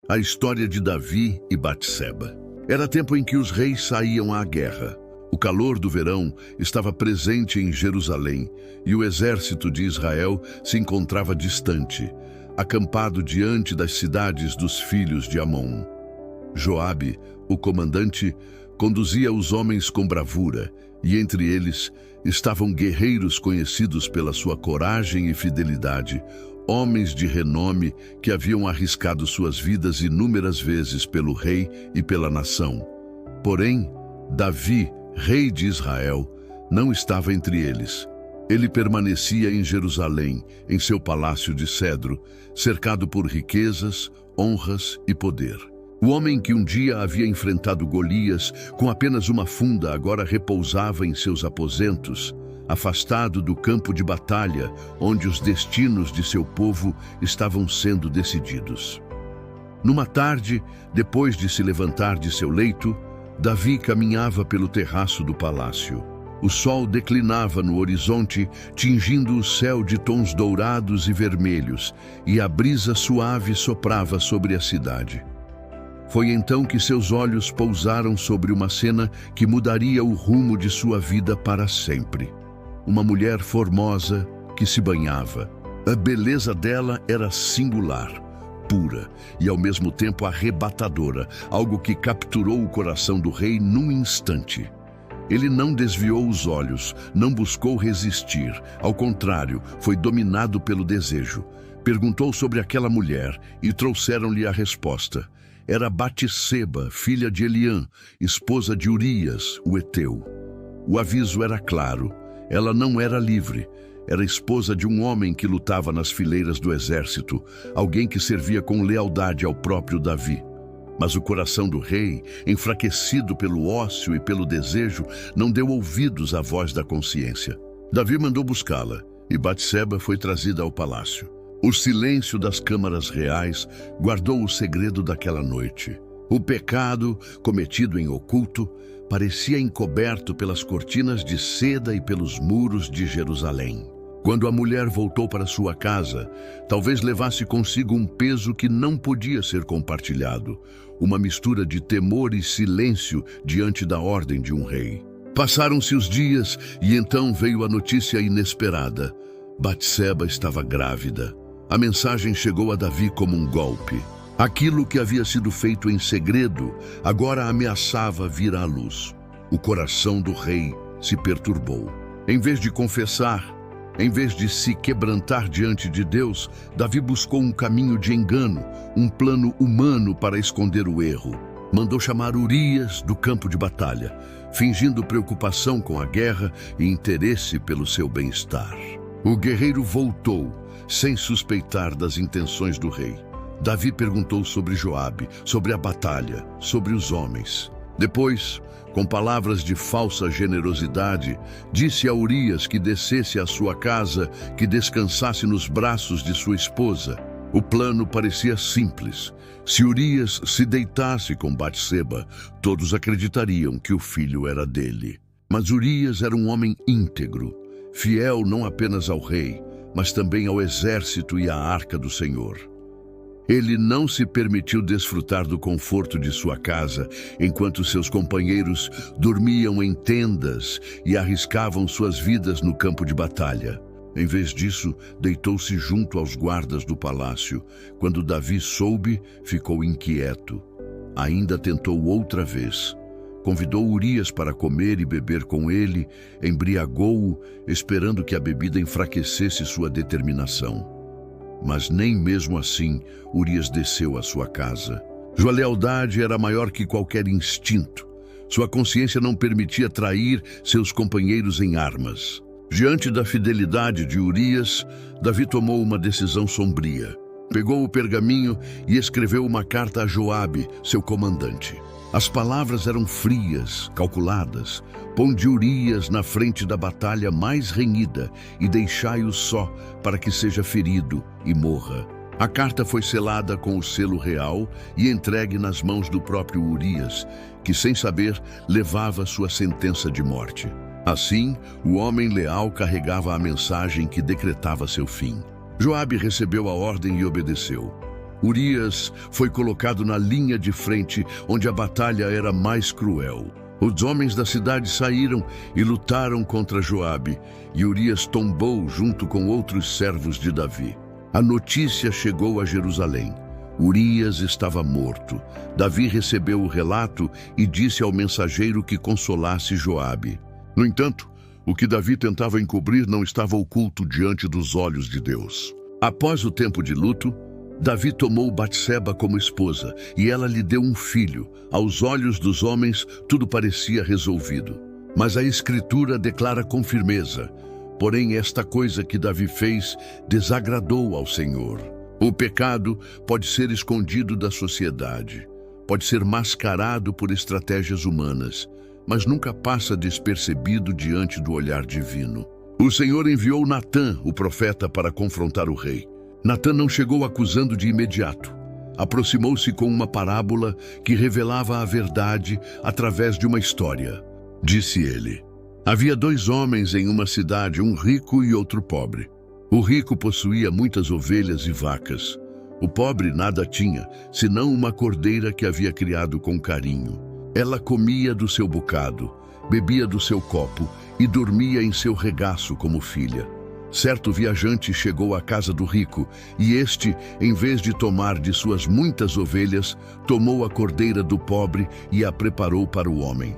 A história de Davi e Batseba. Era tempo em que os reis saíam à guerra. O calor do verão estava presente em Jerusalém e o exército de Israel se encontrava distante, acampado diante das cidades dos filhos de Amon. Joabe, o comandante, conduzia os homens com bravura, e entre eles estavam guerreiros conhecidos pela sua coragem e fidelidade, homens de renome que haviam arriscado suas vidas inúmeras vezes pelo rei e pela nação. Porém, Davi, rei de Israel, não estava entre eles. Ele permanecia em Jerusalém, em seu palácio de cedro, cercado por riquezas, honras e poder. O homem que um dia havia enfrentado Golias com apenas uma funda agora repousava em seus aposentos, afastado do campo de batalha, onde os destinos de seu povo estavam sendo decididos. Numa tarde, depois de se levantar de seu leito, Davi caminhava pelo terraço do palácio. O sol declinava no horizonte, tingindo o céu de tons dourados e vermelhos, e a brisa suave soprava sobre a cidade. Foi então que seus olhos pousaram sobre uma cena que mudaria o rumo de sua vida para sempre. Uma mulher formosa que se banhava. A beleza dela era singular, pura e ao mesmo tempo arrebatadora, algo que capturou o coração do rei num instante. Ele não desviou os olhos, não buscou resistir, ao contrário, foi dominado pelo desejo. Perguntou sobre aquela mulher e trouxeram-lhe a resposta. Era Batseba, filha de Eliã, esposa de Urias, o heteu. O aviso era claro. Ela não era livre. Era esposa de um homem que lutava nas fileiras do exército, alguém que servia com lealdade ao próprio Davi. Mas o coração do rei, enfraquecido pelo ócio e pelo desejo, não deu ouvidos à voz da consciência. Davi mandou buscá-la, e Batseba foi trazida ao palácio. O silêncio das câmaras reais guardou o segredo daquela noite. O pecado, cometido em oculto, parecia encoberto pelas cortinas de seda e pelos muros de Jerusalém. Quando a mulher voltou para sua casa, talvez levasse consigo um peso que não podia ser compartilhado, uma mistura de temor e silêncio diante da ordem de um rei. Passaram-se os dias e então veio a notícia inesperada. Batseba estava grávida. A mensagem chegou a Davi como um golpe. Aquilo que havia sido feito em segredo agora ameaçava vir à luz. O coração do rei se perturbou. Em vez de confessar, em vez de se quebrantar diante de Deus, Davi buscou um caminho de engano, um plano humano para esconder o erro. Mandou chamar Urias do campo de batalha, fingindo preocupação com a guerra e interesse pelo seu bem-estar. O guerreiro voltou, sem suspeitar das intenções do rei. Davi perguntou sobre Joabe, sobre a batalha, sobre os homens. Depois, com palavras de falsa generosidade, disse a Urias que descesse à sua casa, que descansasse nos braços de sua esposa. O plano parecia simples. Se Urias se deitasse com Batseba, todos acreditariam que o filho era dele. Mas Urias era um homem íntegro, fiel não apenas ao rei, mas também ao exército e à arca do Senhor. Ele não se permitiu desfrutar do conforto de sua casa, enquanto seus companheiros dormiam em tendas e arriscavam suas vidas no campo de batalha. Em vez disso, deitou-se junto aos guardas do palácio. Quando Davi soube, ficou inquieto. Ainda tentou outra vez. Convidou Urias para comer e beber com ele, embriagou-o, esperando que a bebida enfraquecesse sua determinação. Mas nem mesmo assim Urias desceu à sua casa. Sua lealdade era maior que qualquer instinto. Sua consciência não permitia trair seus companheiros em armas. Diante da fidelidade de Urias, Davi tomou uma decisão sombria. Pegou o pergaminho e escreveu uma carta a Joabe, seu comandante. As palavras eram frias, calculadas. Ponde Urias na frente da batalha mais renhida e deixai-o só para que seja ferido e morra. A carta foi selada com o selo real e entregue nas mãos do próprio Urias, que, sem saber, levava sua sentença de morte. Assim, o homem leal carregava a mensagem que decretava seu fim. Joabe recebeu a ordem e obedeceu. Urias foi colocado na linha de frente, onde a batalha era mais cruel. Os homens da cidade saíram e lutaram contra Joabe, e Urias tombou junto com outros servos de Davi. A notícia chegou a Jerusalém. Urias estava morto. Davi recebeu o relato e disse ao mensageiro que consolasse Joabe. No entanto, o que Davi tentava encobrir não estava oculto diante dos olhos de Deus. Após o tempo de luto, Davi tomou Batseba como esposa, e ela lhe deu um filho. Aos olhos dos homens, tudo parecia resolvido. Mas a Escritura declara com firmeza: porém, esta coisa que Davi fez desagradou ao Senhor. O pecado pode ser escondido da sociedade, pode ser mascarado por estratégias humanas, mas nunca passa despercebido diante do olhar divino. O Senhor enviou Natã, o profeta, para confrontar o rei. Natã não chegou acusando de imediato. Aproximou-se com uma parábola que revelava a verdade através de uma história. Disse ele: havia 2 homens em uma cidade, um rico e outro pobre. O rico possuía muitas ovelhas e vacas. O pobre nada tinha, senão uma cordeira que havia criado com carinho. Ela comia do seu bocado, bebia do seu copo e dormia em seu regaço como filha. Certo viajante chegou à casa do rico, e este, em vez de tomar de suas muitas ovelhas, tomou a cordeira do pobre e a preparou para o homem.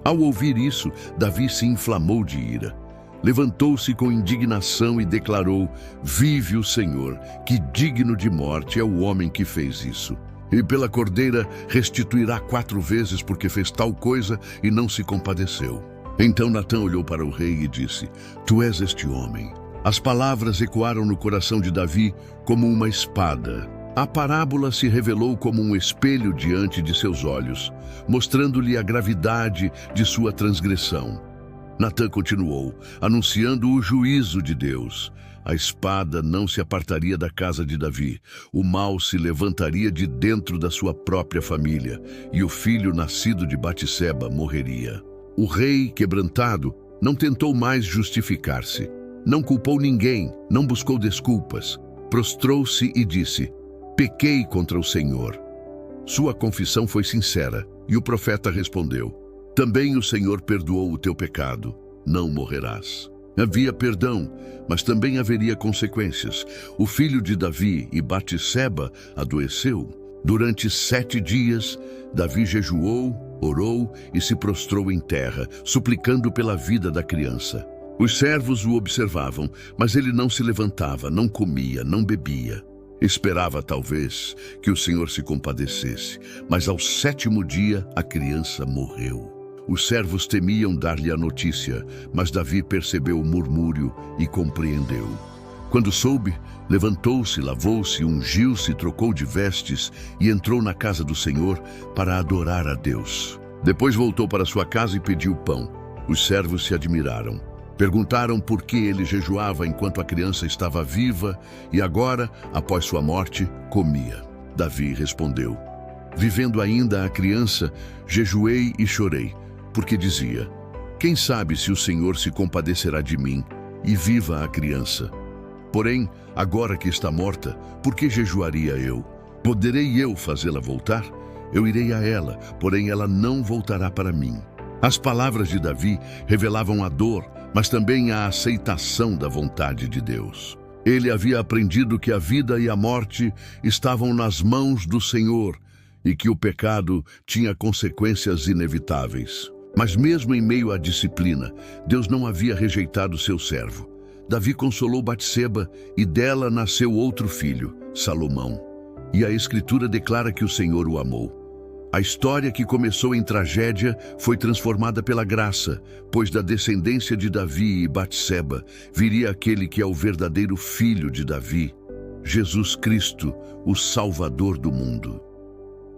Ao ouvir isso, Davi se inflamou de ira. Levantou-se com indignação e declarou: vive o Senhor, que digno de morte é o homem que fez isso. E pela cordeira restituirá 4 vezes porque fez tal coisa e não se compadeceu. Então Natã olhou para o rei e disse: tu és este homem. As palavras ecoaram no coração de Davi como uma espada. A parábola se revelou como um espelho diante de seus olhos, mostrando-lhe a gravidade de sua transgressão. Natã continuou, anunciando o juízo de Deus. A espada não se apartaria da casa de Davi. O mal se levantaria de dentro da sua própria família, e o filho nascido de Batseba morreria. O rei, quebrantado, não tentou mais justificar-se. Não culpou ninguém, não buscou desculpas. Prostrou-se e disse: pequei contra o Senhor. Sua confissão foi sincera, e o profeta respondeu: também o Senhor perdoou o teu pecado, não morrerás. Havia perdão, mas também haveria consequências. O filho de Davi e Batseba adoeceu. Durante 7 dias, Davi jejuou, orou e se prostrou em terra, suplicando pela vida da criança. Os servos o observavam, mas ele não se levantava, não comia, não bebia. Esperava, talvez, que o Senhor se compadecesse, mas ao 7º dia a criança morreu. Os servos temiam dar-lhe a notícia, mas Davi percebeu o murmúrio e compreendeu. Quando soube, levantou-se, lavou-se, ungiu-se, trocou de vestes e entrou na casa do Senhor para adorar a Deus. Depois voltou para sua casa e pediu pão. Os servos se admiraram. Perguntaram por que ele jejuava enquanto a criança estava viva e agora, após sua morte, comia. Davi respondeu: vivendo ainda a criança, jejuei e chorei, porque dizia: quem sabe se o Senhor se compadecerá de mim e viva a criança? Porém, agora que está morta, por que jejuaria eu? Poderei eu fazê-la voltar? Eu irei a ela, porém ela não voltará para mim. As palavras de Davi revelavam a dor, mas também a aceitação da vontade de Deus. Ele havia aprendido que a vida e a morte estavam nas mãos do Senhor e que o pecado tinha consequências inevitáveis. Mas mesmo em meio à disciplina, Deus não havia rejeitado seu servo. Davi consolou Batseba e dela nasceu outro filho, Salomão. E a Escritura declara que o Senhor o amou. A história que começou em tragédia foi transformada pela graça, pois da descendência de Davi e Batseba viria aquele que é o verdadeiro filho de Davi, Jesus Cristo, o Salvador do mundo.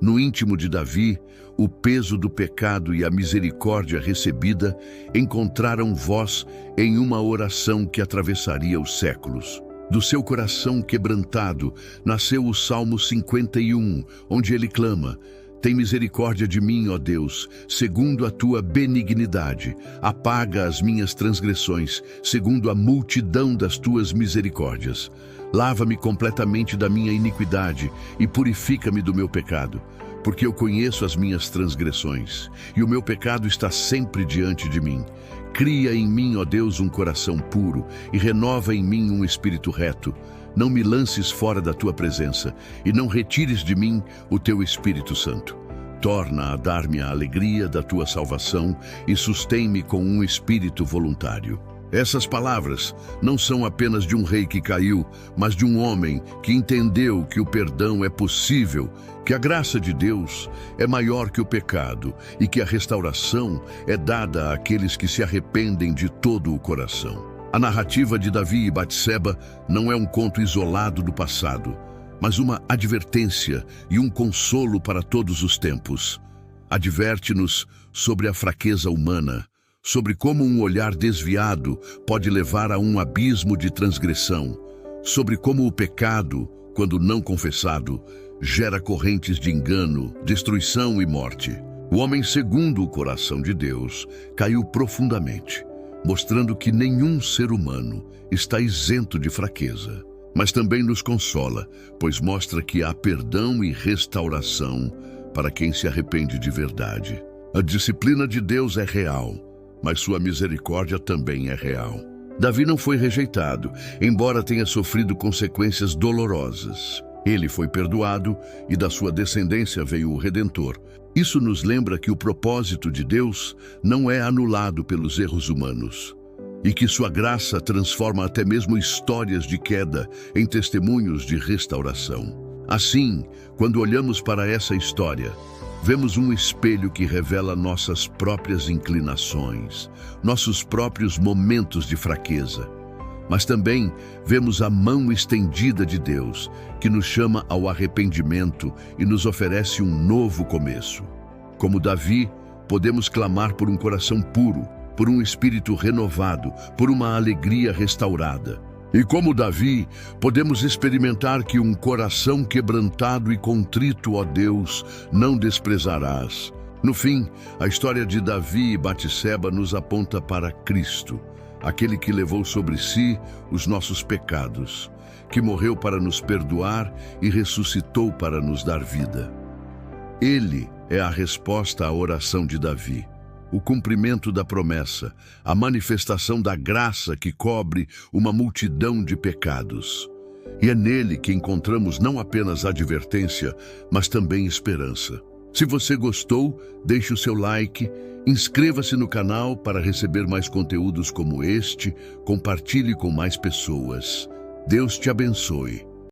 No íntimo de Davi, o peso do pecado e a misericórdia recebida encontraram voz em uma oração que atravessaria os séculos. Do seu coração quebrantado nasceu o Salmo 51, onde ele clama: tem misericórdia de mim, ó Deus, segundo a tua benignidade. Apaga as minhas transgressões, segundo a multidão das tuas misericórdias. Lava-me completamente da minha iniquidade e purifica-me do meu pecado, porque eu conheço as minhas transgressões, e o meu pecado está sempre diante de mim. Cria em mim, ó Deus, um coração puro, e renova em mim um espírito reto. Não me lances fora da tua presença, e não retires de mim o teu Espírito Santo. Torna a dar-me a alegria da tua salvação e sustém-me com um espírito voluntário. Essas palavras não são apenas de um rei que caiu, mas de um homem que entendeu que o perdão é possível, que a graça de Deus é maior que o pecado e que a restauração é dada àqueles que se arrependem de todo o coração. A narrativa de Davi e Batseba não é um conto isolado do passado, mas uma advertência e um consolo para todos os tempos. Adverte-nos sobre a fraqueza humana, sobre como um olhar desviado pode levar a um abismo de transgressão, sobre como o pecado, quando não confessado, gera correntes de engano, destruição e morte. O homem segundo o coração de Deus caiu profundamente, mostrando que nenhum ser humano está isento de fraqueza. Mas também nos consola, pois mostra que há perdão e restauração para quem se arrepende de verdade. A disciplina de Deus é real, mas sua misericórdia também é real. Davi não foi rejeitado, embora tenha sofrido consequências dolorosas. Ele foi perdoado e da sua descendência veio o Redentor. Isso nos lembra que o propósito de Deus não é anulado pelos erros humanos e que sua graça transforma até mesmo histórias de queda em testemunhos de restauração. Assim, quando olhamos para essa história, vemos um espelho que revela nossas próprias inclinações, nossos próprios momentos de fraqueza. Mas também vemos a mão estendida de Deus, que nos chama ao arrependimento e nos oferece um novo começo. Como Davi, podemos clamar por um coração puro, por um espírito renovado, por uma alegria restaurada. E como Davi, podemos experimentar que um coração quebrantado e contrito, ó Deus, não desprezarás. No fim, a história de Davi e Batseba nos aponta para Cristo, aquele que levou sobre si os nossos pecados, que morreu para nos perdoar e ressuscitou para nos dar vida. Ele é a resposta à oração de Davi, o cumprimento da promessa, a manifestação da graça que cobre uma multidão de pecados. E é nele que encontramos não apenas advertência, mas também esperança. Se você gostou, deixe o seu like, inscreva-se no canal para receber mais conteúdos como este, compartilhe com mais pessoas. Deus te abençoe.